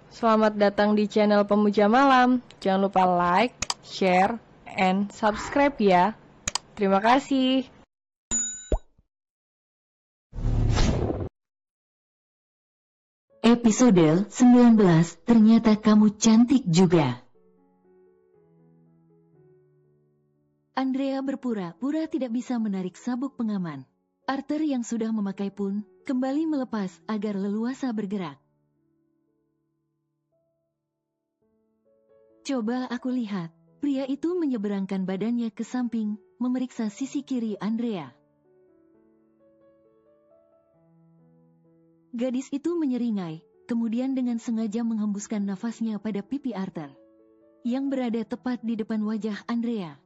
Selamat datang di channel Pemuja Malam. Jangan lupa like, share, and subscribe ya. Terima kasih. Episode 19, ternyata kamu cantik juga. Andrea berpura-pura tidak bisa menarik sabuk pengaman. Arthur yang sudah memakai pun kembali melepas agar leluasa bergerak. Coba aku lihat. Pria itu menyeberangkan badannya ke samping, memeriksa sisi kiri Andrea. Gadis itu menyeringai, kemudian dengan sengaja menghembuskan nafasnya pada pipi Arthur, yang berada tepat di depan wajah Andrea.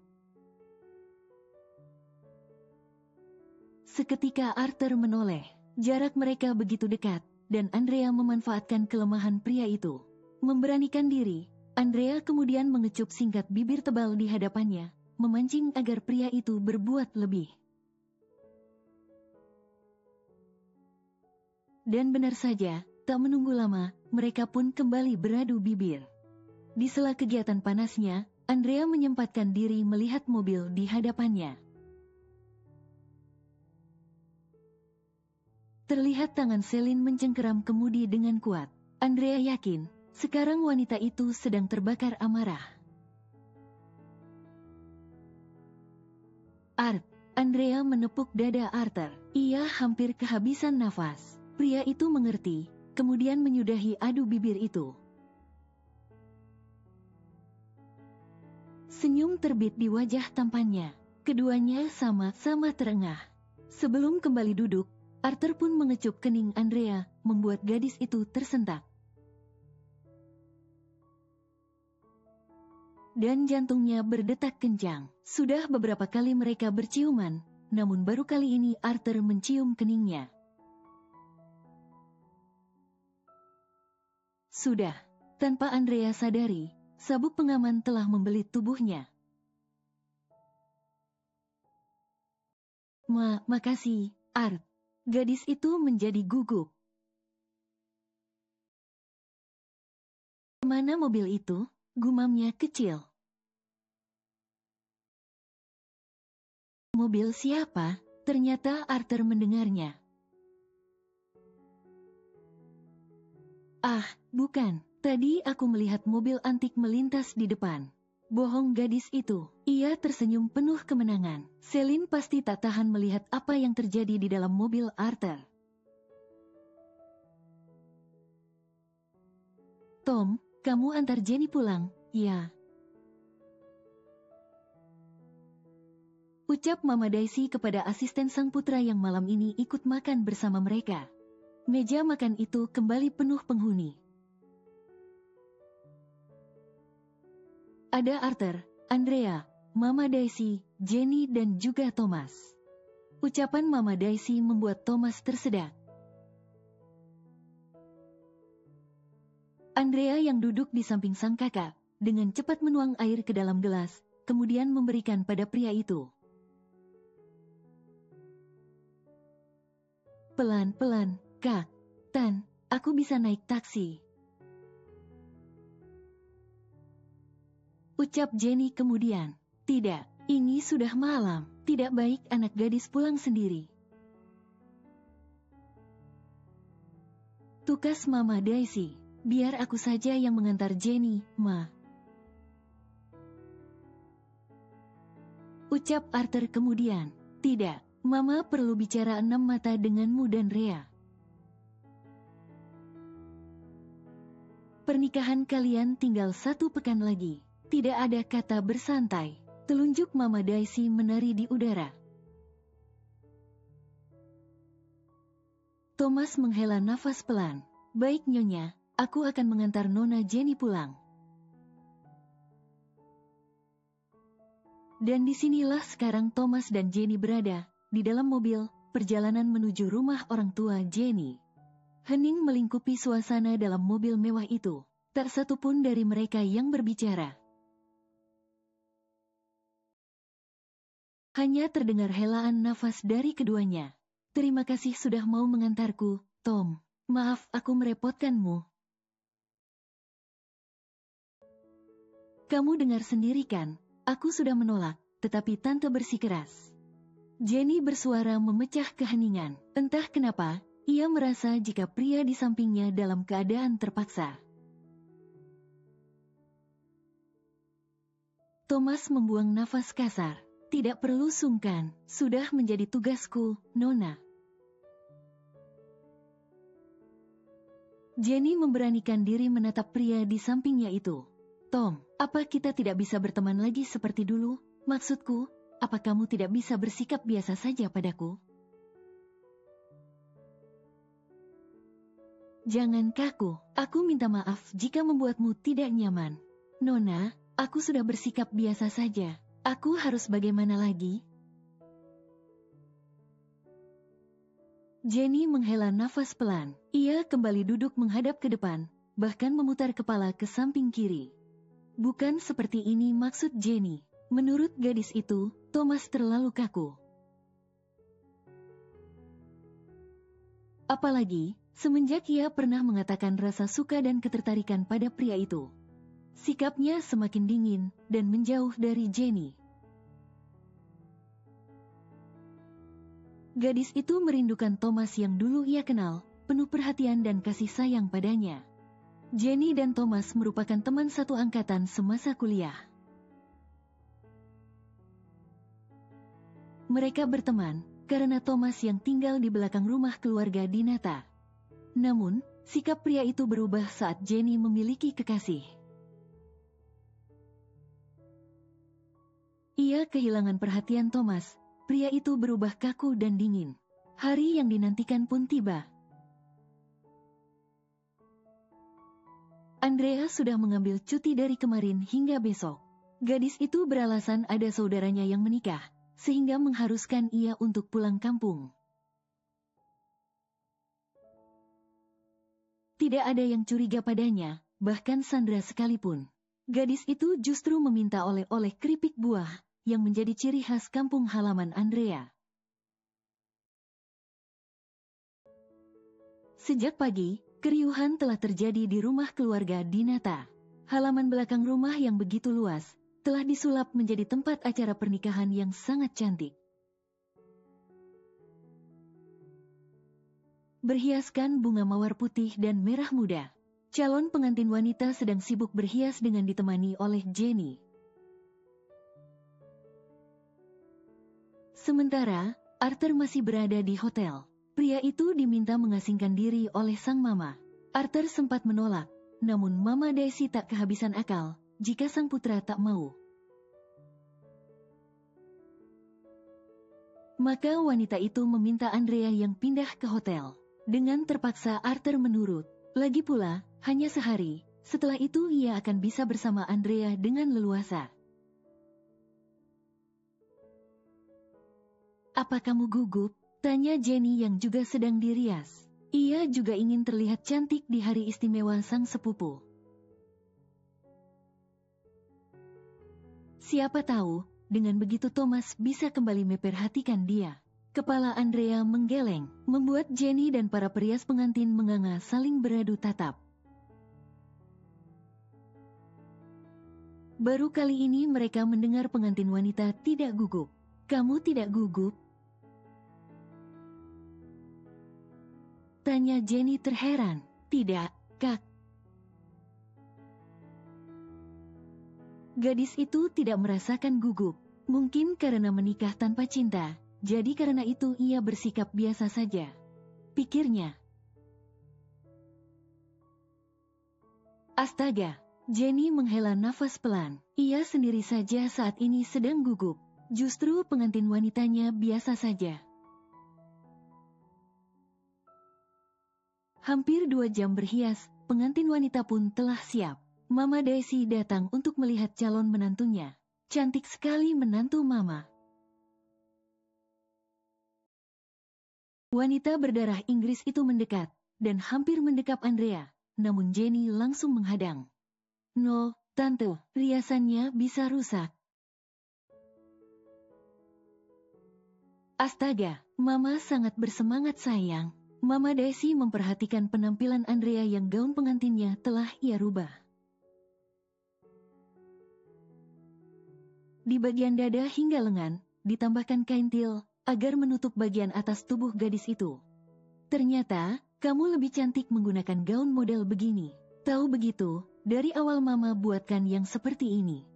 Seketika Arthur menoleh, jarak mereka begitu dekat, dan Andrea memanfaatkan kelemahan pria itu. Memberanikan diri, Andrea kemudian mengecup singkat bibir tebal di hadapannya, memancing agar pria itu berbuat lebih. Dan benar saja, tak menunggu lama, mereka pun kembali beradu bibir. Di sela kegiatan panasnya, Andrea menyempatkan diri melihat mobil di hadapannya. Terlihat tangan Celine mencengkeram kemudi dengan kuat. Andrea yakin, sekarang wanita itu sedang terbakar amarah. Andrea menepuk dada Arthur. Ia hampir kehabisan nafas. Pria itu mengerti, kemudian menyudahi adu bibir itu. Senyum terbit di wajah tampannya. Keduanya sama-sama terengah. Sebelum kembali duduk, Arthur pun mengecup kening Andrea, membuat gadis itu tersentak. Dan jantungnya berdetak kencang. Sudah beberapa kali mereka berciuman, namun baru kali ini Arthur mencium keningnya. Sudah, tanpa Andrea sadari, sabuk pengaman telah membelit tubuhnya. Makasih, Art. Gadis itu menjadi gugup. Kemana mobil itu? Gumamnya kecil. Mobil siapa? Ternyata Arthur mendengarnya. Bukan. Tadi aku melihat mobil antik melintas di depan. Bohong gadis itu. Ia tersenyum penuh kemenangan. Celine pasti tak tahan melihat apa yang terjadi di dalam mobil Arthur. Tom, kamu antar Jenny pulang, ya? Ucap Mama Daisy kepada asisten sang putra yang malam ini ikut makan bersama mereka. Meja makan itu kembali penuh penghuni. Ada Arthur, Andrea, Mama Daisy, Jenny dan juga Thomas. Ucapan Mama Daisy membuat Thomas tersedak. Andrea yang duduk di samping sang kakak, dengan cepat menuang air ke dalam gelas, kemudian memberikan pada pria itu. Pelan-pelan, Kak. Tan, aku bisa naik taksi. Ucap Jenny kemudian. Tidak, ini sudah malam. Tidak baik anak gadis pulang sendiri. Tukas Mama Daisy. Biar aku saja yang mengantar Jenny, Ma. Ucap Arthur kemudian. Tidak, Mama perlu bicara 6 mata denganmu dan Rhea. Pernikahan kalian tinggal 1 pekan lagi. Tidak ada kata bersantai. Telunjuk Mama Daisy menari di udara. Thomas menghela nafas pelan. Baik Nyonya, aku akan mengantar Nona Jenny pulang. Dan disinilah sekarang Thomas dan Jenny berada, di dalam mobil, perjalanan menuju rumah orang tua Jenny. Hening melingkupi suasana dalam mobil mewah itu. Tak satu pun dari mereka yang berbicara. Hanya terdengar helaan nafas dari keduanya. Terima kasih sudah mau mengantarku, Tom. Maaf aku merepotkanmu. Kamu dengar sendiri kan? Aku sudah menolak, tetapi tante bersikeras. Jenny bersuara memecah keheningan. Entah kenapa, ia merasa jika pria di sampingnya dalam keadaan terpaksa. Thomas membuang nafas kasar. Tidak perlu sungkan, sudah menjadi tugasku, Nona. Jenny memberanikan diri menatap pria di sampingnya itu. Tom, apa kita tidak bisa berteman lagi seperti dulu? Maksudku, apa kamu tidak bisa bersikap biasa saja padaku? Jangan kaku, aku minta maaf jika membuatmu tidak nyaman. Nona, aku sudah bersikap biasa saja. Aku harus bagaimana lagi? Jenny menghela nafas pelan. Ia kembali duduk menghadap ke depan, bahkan memutar kepala ke samping kiri. Bukan seperti ini maksud Jenny. Menurut gadis itu, Thomas terlalu kaku. Apalagi, semenjak ia pernah mengatakan rasa suka dan ketertarikan pada pria itu. Sikapnya semakin dingin dan menjauh dari Jenny. Gadis itu merindukan Thomas yang dulu ia kenal, penuh perhatian dan kasih sayang padanya. Jenny dan Thomas merupakan teman satu angkatan semasa kuliah. Mereka berteman karena Thomas yang tinggal di belakang rumah keluarga Dinata. Namun, sikap pria itu berubah saat Jenny memiliki kekasih. Ia kehilangan perhatian Thomas. Pria itu berubah kaku dan dingin. Hari yang dinantikan pun tiba. Andrea sudah mengambil cuti dari kemarin hingga besok. Gadis itu beralasan ada saudaranya yang menikah, sehingga mengharuskan ia untuk pulang kampung. Tidak ada yang curiga padanya, bahkan Sandra sekalipun. Gadis itu justru meminta oleh-oleh keripik buah, yang menjadi ciri khas kampung halaman Andrea. Sejak pagi, keriuhan telah terjadi di rumah keluarga Dinata. Halaman belakang rumah yang begitu luas, telah disulap menjadi tempat acara pernikahan yang sangat cantik. Berhiaskan bunga mawar putih dan merah muda. Calon pengantin wanita sedang sibuk berhias dengan ditemani oleh Jenny. Sementara, Arthur masih berada di hotel. Pria itu diminta mengasingkan diri oleh sang mama. Arthur sempat menolak, namun Mama Daisy tak kehabisan akal jika sang putra tak mau. Maka wanita itu meminta Andrea yang pindah ke hotel. Dengan terpaksa Arthur menurut. Lagi pula, hanya sehari, setelah itu ia akan bisa bersama Andrea dengan leluasa. Apa kamu gugup? Tanya Jenny yang juga sedang dirias. Ia juga ingin terlihat cantik di hari istimewa sang sepupu. Siapa tahu, dengan begitu Thomas bisa kembali memperhatikan dia. Kepala Andrea menggeleng, membuat Jenny dan para perias pengantin menganga saling beradu tatap. Baru kali ini mereka mendengar pengantin wanita tidak gugup. Kamu tidak gugup? Tanya Jenny terheran. Tidak, Kak. Gadis itu tidak merasakan gugup. Mungkin karena menikah tanpa cinta, jadi karena itu ia bersikap biasa saja. Pikirnya. Astaga, Jenny menghela nafas pelan. Ia sendiri saja saat ini sedang gugup. Justru pengantin wanitanya biasa saja. Hampir 2 jam berhias, pengantin wanita pun telah siap. Mama Daisy datang untuk melihat calon menantunya. Cantik sekali menantu Mama. Wanita berdarah Inggris itu mendekat, dan hampir mendekap Andrea, namun Jenny langsung menghadang. No, Tante, riasannya bisa rusak. Astaga, Mama sangat bersemangat sayang. Mama Daisy memperhatikan penampilan Andrea yang gaun pengantinnya telah ia rubah. di bagian dada hingga lengan, ditambahkan kain til, agar menutup bagian atas tubuh gadis itu. Ternyata, kamu lebih cantik menggunakan gaun model begini. Tahu begitu, dari awal Mama buatkan yang seperti ini.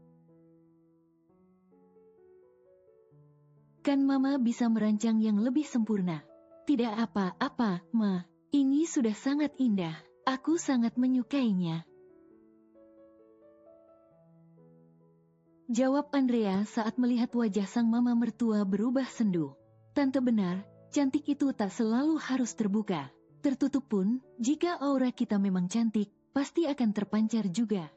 Kan Mama bisa merancang yang lebih sempurna. Tidak apa-apa, Ma. Ini sudah sangat indah. Aku sangat menyukainya. Jawab Andrea saat melihat wajah sang mama mertua berubah sendu. Tante benar, cantik itu tak selalu harus terbuka. Tertutup pun, jika aura kita memang cantik, pasti akan terpancar juga.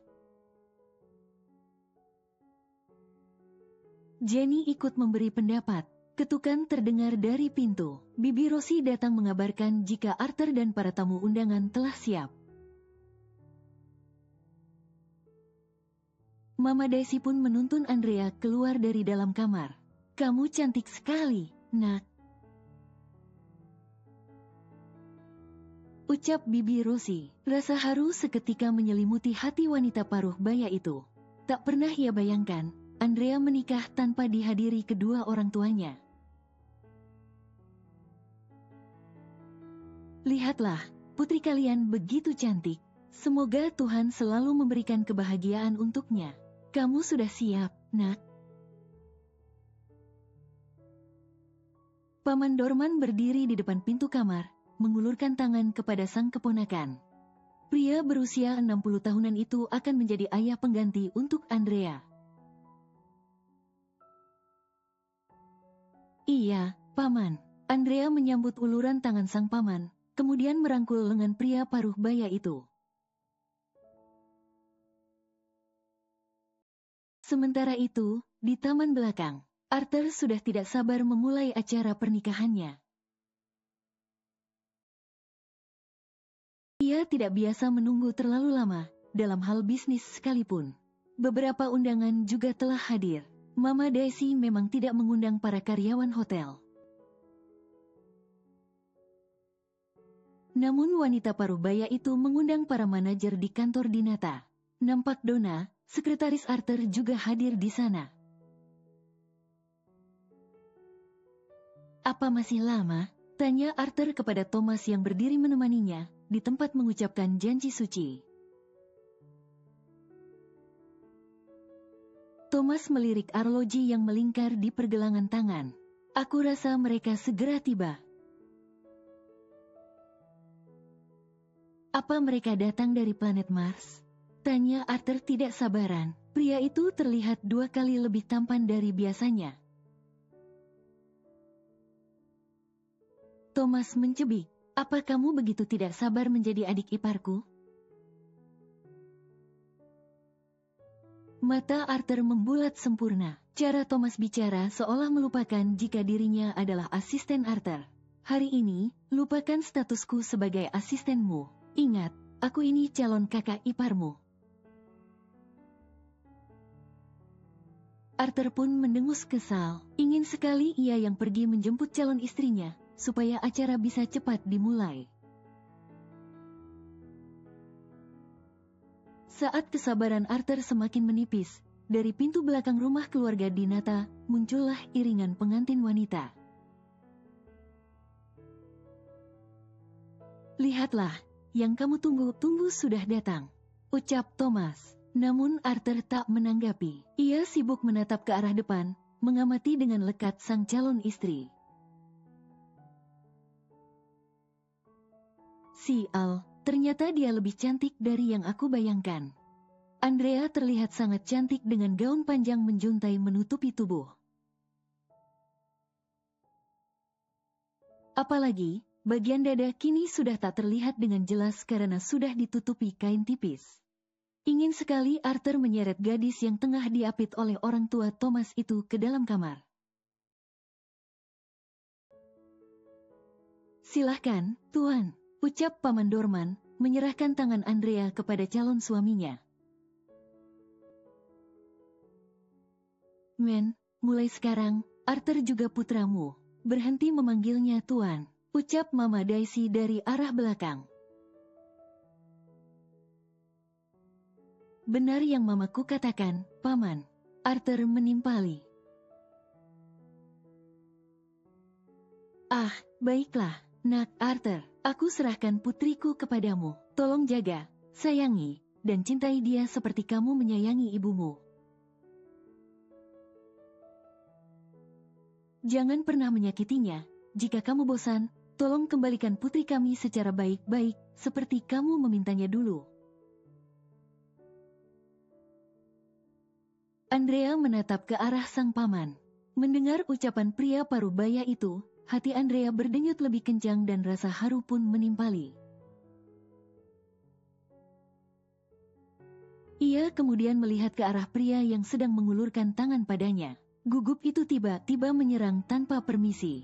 Jenny ikut memberi pendapat. Ketukan terdengar dari pintu. Bibi Rosie datang mengabarkan jika Arthur dan para tamu undangan telah siap. Mama Daisy pun menuntun Andrea keluar dari dalam kamar. Kamu cantik sekali, Nak. Ucap Bibi Rosie. Rasa haru seketika menyelimuti hati wanita paruh baya itu. Tak pernah ia bayangkan, Andrea menikah tanpa dihadiri kedua orang tuanya. Lihatlah, putri kalian begitu cantik. Semoga Tuhan selalu memberikan kebahagiaan untuknya. Kamu sudah siap, Nak? Paman Dorman berdiri di depan pintu kamar, mengulurkan tangan kepada sang keponakan. Pria berusia 60 tahunan itu akan menjadi ayah pengganti untuk Andrea. Iya, Paman. Andrea menyambut uluran tangan sang paman, kemudian merangkul lengan pria paruh baya itu. Sementara itu, di taman belakang, Arthur sudah tidak sabar memulai acara pernikahannya. Ia tidak biasa menunggu terlalu lama, dalam hal bisnis sekalipun. Beberapa undangan juga telah hadir. Mama Daisy memang tidak mengundang para karyawan hotel. Namun wanita paruh baya itu mengundang para manajer di kantor Dinata. Nampak Donna, sekretaris Arthur juga hadir di sana. Apa masih lama? Tanya Arthur kepada Thomas yang berdiri menemaninya, di tempat mengucapkan janji suci. Thomas melirik arloji yang melingkar di pergelangan tangan. Aku rasa mereka segera tiba. Apa mereka datang dari planet Mars? Tanya Arthur tidak sabaran. Pria itu terlihat 2 kali lebih tampan dari biasanya. Thomas mencibik. Apa kamu begitu tidak sabar menjadi adik iparku? Mata Arthur membulat sempurna. Cara Thomas bicara seolah melupakan jika dirinya adalah asisten Arthur. Hari ini, lupakan statusku sebagai asistenmu. Ingat, aku ini calon kakak iparmu. Arthur pun mendengus kesal. Ingin sekali ia yang pergi menjemput calon istrinya, supaya acara bisa cepat dimulai. Saat kesabaran Arthur semakin menipis, dari pintu belakang rumah keluarga Dinata, muncullah iringan pengantin wanita. Lihatlah, yang kamu tunggu-tunggu sudah datang, ucap Thomas. Namun Arthur tak menanggapi. Ia sibuk menatap ke arah depan, mengamati dengan lekat sang calon istri. Sial, ternyata dia lebih cantik dari yang aku bayangkan. Andrea terlihat sangat cantik dengan gaun panjang menjuntai menutupi tubuh. Apalagi, bagian dada kini sudah tak terlihat dengan jelas karena sudah ditutupi kain tipis. Ingin sekali Arthur menyeret gadis yang tengah diapit oleh orang tua Thomas itu ke dalam kamar. Silahkan, Tuan, ucap Paman Dorman, menyerahkan tangan Andrea kepada calon suaminya. Men, mulai sekarang, Arthur juga putramu. Berhenti memanggilnya Tuan, ucap Mama Daisy dari arah belakang. Benar yang mamaku katakan, Paman. Arthur menimpali. Ah, baiklah, nak Arthur. Aku serahkan putriku kepadamu. Tolong jaga, sayangi, dan cintai dia seperti kamu menyayangi ibumu. Jangan pernah menyakitinya. Jika kamu bosan, tolong kembalikan putri kami secara baik-baik, seperti kamu memintanya dulu. Andrea menatap ke arah sang paman. Mendengar ucapan pria parubaya itu, hati Andrea berdenyut lebih kencang dan rasa haru pun menimpali. Ia kemudian melihat ke arah pria yang sedang mengulurkan tangan padanya. Gugup itu tiba-tiba menyerang tanpa permisi.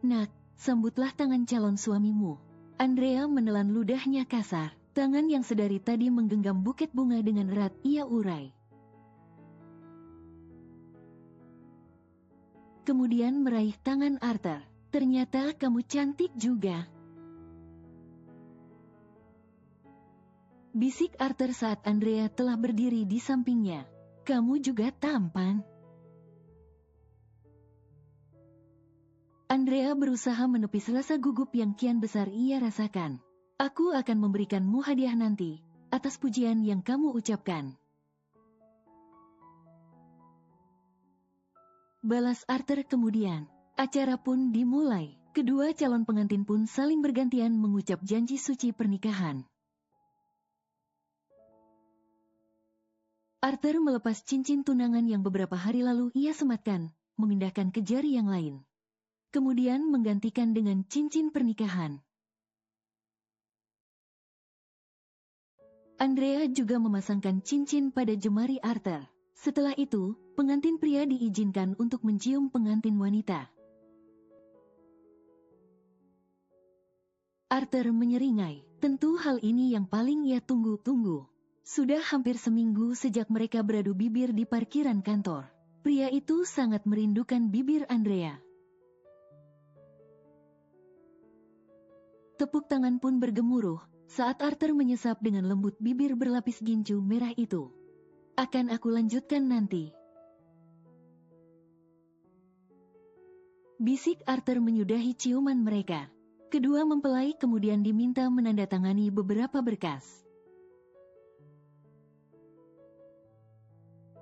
Nak, sambutlah tangan calon suamimu. Andrea menelan ludahnya kasar. Tangan yang sedari tadi menggenggam buket bunga dengan erat ia urai. Kemudian meraih tangan Arthur. Ternyata kamu cantik juga. Bisik Arthur saat Andrea telah berdiri di sampingnya. Kamu juga tampan. Andrea berusaha menepis rasa gugup yang kian besar ia rasakan. Aku akan memberikanmu hadiah nanti, atas pujian yang kamu ucapkan. Balas Arthur kemudian. Acara pun dimulai. Kedua calon pengantin pun saling bergantian mengucap janji suci pernikahan. Arthur melepas cincin tunangan yang beberapa hari lalu ia sematkan, memindahkan ke jari yang lain. Kemudian menggantikan dengan cincin pernikahan. Andrea juga memasangkan cincin pada jemari Arthur. Setelah itu, pengantin pria diizinkan untuk mencium pengantin wanita. Arthur menyeringai. Tentu hal ini yang paling ia tunggu-tunggu. Sudah hampir seminggu sejak mereka beradu bibir di parkiran kantor. Pria itu sangat merindukan bibir Andrea. Tepuk tangan pun bergemuruh saat Arthur menyesap dengan lembut bibir berlapis gincu merah itu. Akan aku lanjutkan nanti. Bisik Arthur menyudahi ciuman mereka. Kedua mempelai kemudian diminta menandatangani beberapa berkas.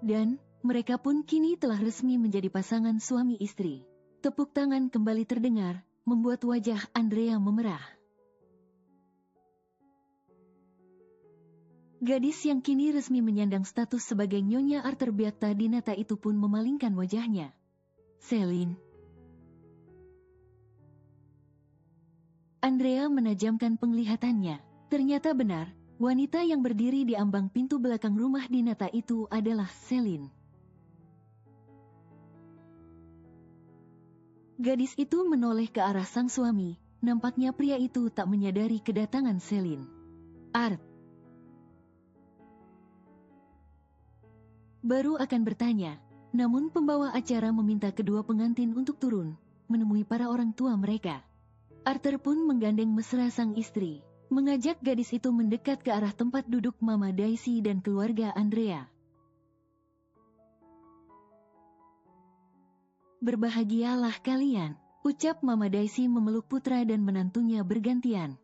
Dan, mereka pun kini telah resmi menjadi pasangan suami istri. Tepuk tangan kembali terdengar, membuat wajah Andrea memerah. Gadis yang kini resmi menyandang status sebagai Nyonya Arthur Beata Dinata itu pun memalingkan wajahnya. Celine. Andrea menajamkan penglihatannya. Ternyata benar, wanita yang berdiri di ambang pintu belakang rumah Dinata itu adalah Celine. Gadis itu menoleh ke arah sang suami. Nampaknya pria itu tak menyadari kedatangan Celine. Art. Baru akan bertanya, namun pembawa acara meminta kedua pengantin untuk turun, menemui para orang tua mereka. Arthur pun menggandeng mesra sang istri, mengajak gadis itu mendekat ke arah tempat duduk Mama Daisy dan keluarga Andrea. Berbahagialah kalian, ucap Mama Daisy memeluk putra dan menantunya bergantian.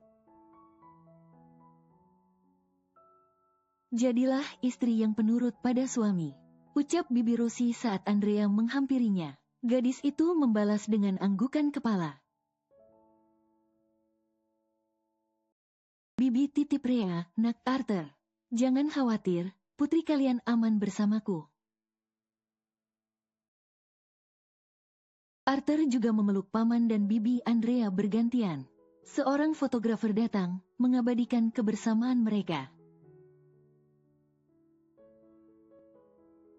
Jadilah istri yang penurut pada suami, ucap Bibi Rosi saat Andrea menghampirinya. Gadis itu membalas dengan anggukan kepala. Bibi titip Rea, nak Arthur. Jangan khawatir, putri kalian aman bersamaku. Arthur juga memeluk paman dan Bibi Andrea bergantian. Seorang fotografer datang, mengabadikan kebersamaan mereka.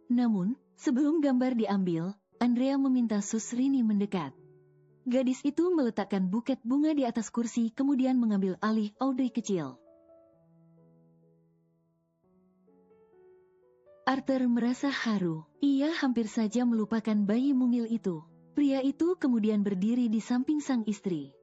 Namun, sebelum gambar diambil, Andrea meminta Susrini mendekat. Gadis itu meletakkan buket bunga di atas kursi kemudian mengambil alih Audrey kecil. Arthur merasa haru. Ia hampir saja melupakan bayi mungil itu. Pria itu kemudian berdiri di samping sang istri.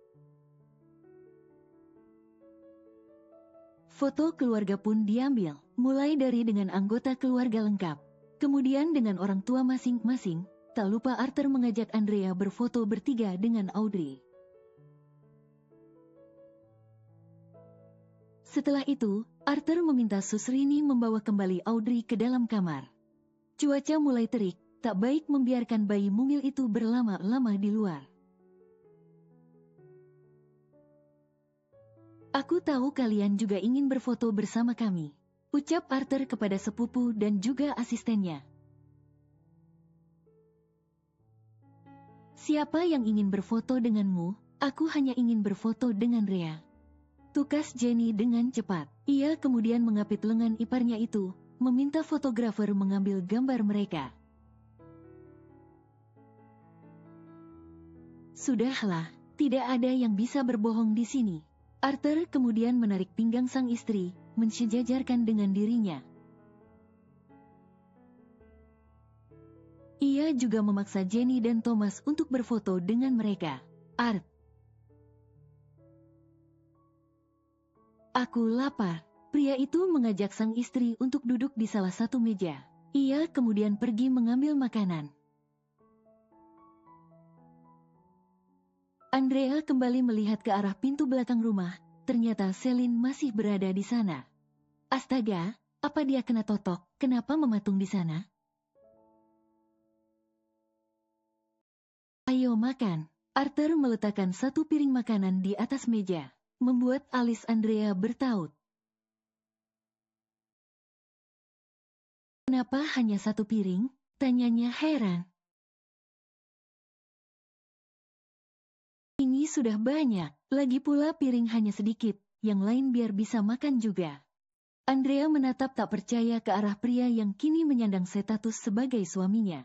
Foto keluarga pun diambil. mulai dari dengan anggota keluarga lengkap, kemudian dengan orang tua masing-masing. Tak lupa Arthur mengajak Andrea berfoto bertiga dengan Audrey. Setelah itu, Arthur meminta Susrini membawa kembali Audrey ke dalam kamar. Cuaca mulai terik, tak baik membiarkan bayi mungil itu berlama-lama di luar. Aku tahu kalian juga ingin berfoto bersama kami, ucap Arthur kepada sepupu dan juga asistennya. Siapa yang ingin berfoto denganmu? Aku hanya ingin berfoto dengan Rhea, tukas Jenny dengan cepat. Ia kemudian mengapit lengan iparnya itu, meminta fotografer mengambil gambar mereka. Sudahlah, tidak ada yang bisa berbohong di sini. Arthur kemudian menarik pinggang sang istri, mensejajarkan dengan dirinya. Ia juga memaksa Jenny dan Thomas untuk berfoto dengan mereka. Aku lapar. Pria itu mengajak sang istri untuk duduk di salah satu meja. Ia kemudian pergi mengambil makanan. Andrea kembali melihat ke arah pintu belakang rumah. Ternyata Celine masih berada di sana. Astaga, apa dia kena totok? Kenapa mematung di sana? Ayo makan. Arthur meletakkan satu piring makanan di atas meja, membuat alis Andrea bertaut. Kenapa hanya satu piring? Tanyanya heran. Ini sudah banyak, lagi pula piring hanya sedikit, yang lain biar bisa makan juga. Andrea menatap tak percaya ke arah pria yang kini menyandang status sebagai suaminya.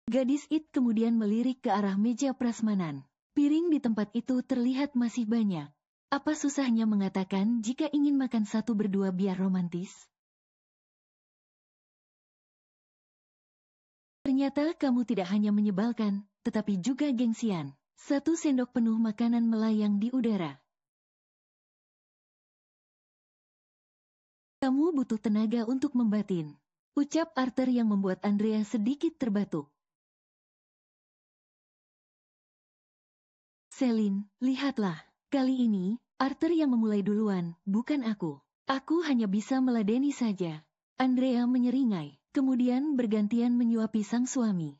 Gadis itu kemudian melirik ke arah meja prasmanan. Piring di tempat itu terlihat masih banyak. Apa susahnya mengatakan jika ingin makan satu berdua biar romantis? Ternyata kamu tidak hanya menyebalkan, tetapi juga gengsian. Satu sendok penuh makanan melayang di udara. Kamu butuh tenaga untuk membatin, ucap Arthur yang membuat Andrea sedikit terbatuk. Celine, lihatlah. Kali ini, Arthur yang memulai duluan, bukan aku. Aku hanya bisa meladeni saja. Andrea menyeringai, kemudian bergantian menyuapi sang suami.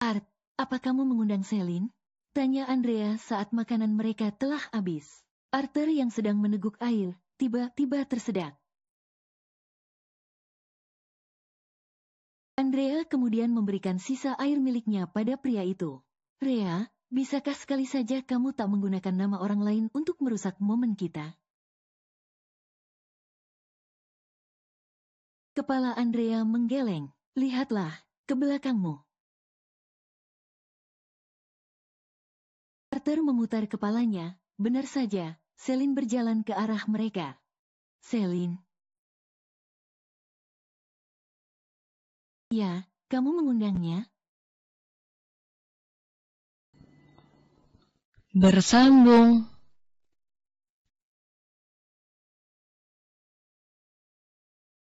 Art, apa kamu mengundang Celine? Tanya Andrea saat makanan mereka telah habis. Arthur yang sedang meneguk air, tiba-tiba tersedak. Andrea kemudian memberikan sisa air miliknya pada pria itu. Rhea, bisakah sekali saja kamu tak menggunakan nama orang lain untuk merusak momen kita? Kepala Andrea menggeleng. Lihatlah, ke belakangmu. Arthur memutar kepalanya. Benar saja, Celine berjalan ke arah mereka. Celine. Ya, kamu mengundangnya? Bersambung.